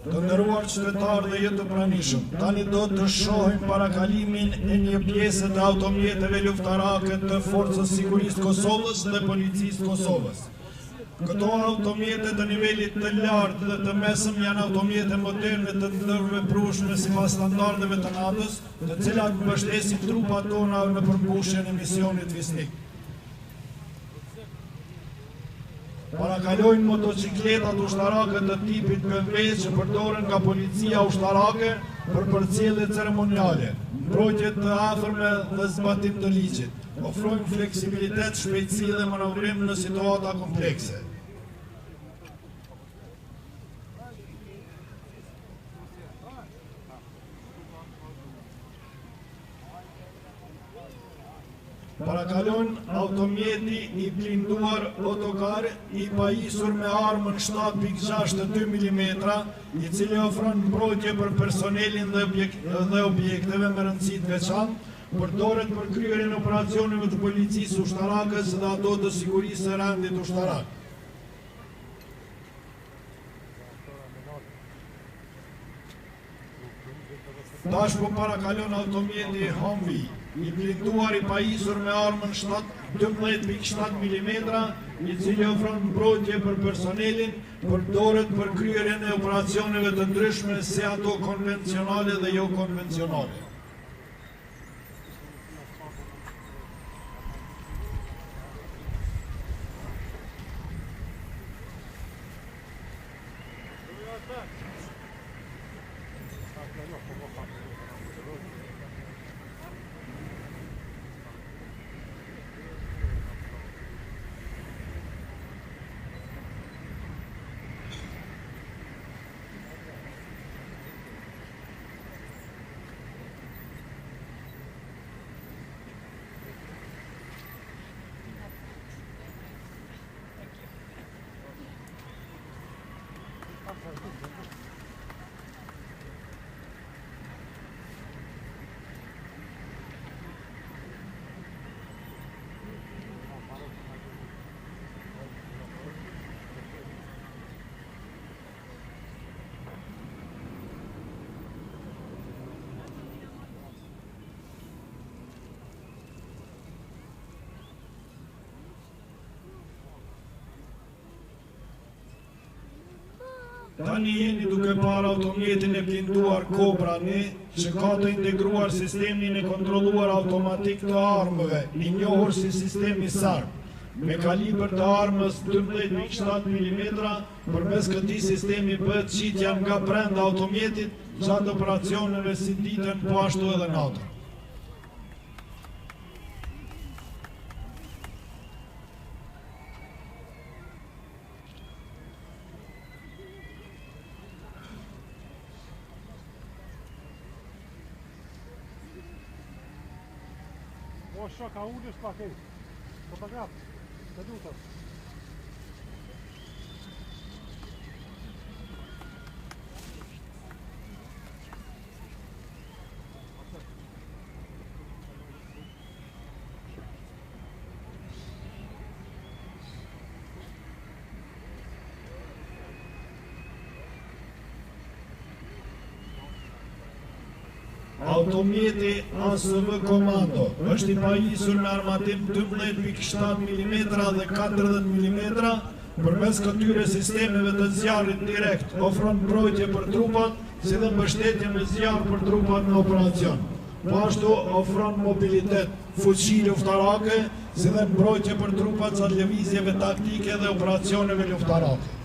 Të nderuar qytetarë dhe jetë të pranishëm, tani do të shohim parakalimin e një pjese të automjeteve luftarake të Forcës Sigurisë Kosovës dhe Policisë Kosovës. Këto automjete të nivelit të lartë dhe të mesëm janë automjete moderne të ndërveprueshme sipas standardeve të NATO-s, të cilat mbështesin trupat tona në përmbushjen e misionit fisnik. Parakalojnë motocikletat ushtarake të tipit BMW që përdoren nga policia ushtarake për përcjellje ceremoniale, mbrojtje të afërme dhe zbatim të ligjit. Ofrojnë fleksibilitet, shpejtësi dhe manovrim në situata komplekse. Parakalon automjeti i blinduar otokar i pajisur me armën 7.62 mm, i cili ofron mbrojtje për personelin dhe objekteve me rëndësi të veçantë, përdoret për kryerjen e operacioneve të policisë ushtarakës dhe ato të sigurisë së rendit ushtarak. Tash po parakalon automjeti Humvee, i blinduar i pajisur me armën 12.7 mm, i cili ofron mbrojtje për personelin, përdoret për kryerjen e operacioneve të ndryshme si ato konvencionale dhe jo konvencionale. Tani jeni duke parë automjetin e blinduar Cobra N, që ka të integruar sistemin e kontrolluar automatik të armëve, i njohur si sistemi SARP, me kalibër të armës 12.7 mm, përmes këtij sistemi bëhet qitja nga brenda automjetit gjatë operacioneve si ditën, po ashtu edhe natën. O shoka ullës pa kej, fotograf, të dutëm. Automjeti ASV Komando është i pajisur me armatim 12.7 mm dhe 40 mm, përmes këtyre sistemeve të zjarrit direkt ofron mbrojtje për trupat, si dhe mbështetje me zjarr për trupat në operacion. Po ashtu ofron mobilitet, fuqi luftarake, si dhe mbrojtje për trupat gjatë lëvizjeve taktike dhe operacioneve luftarake.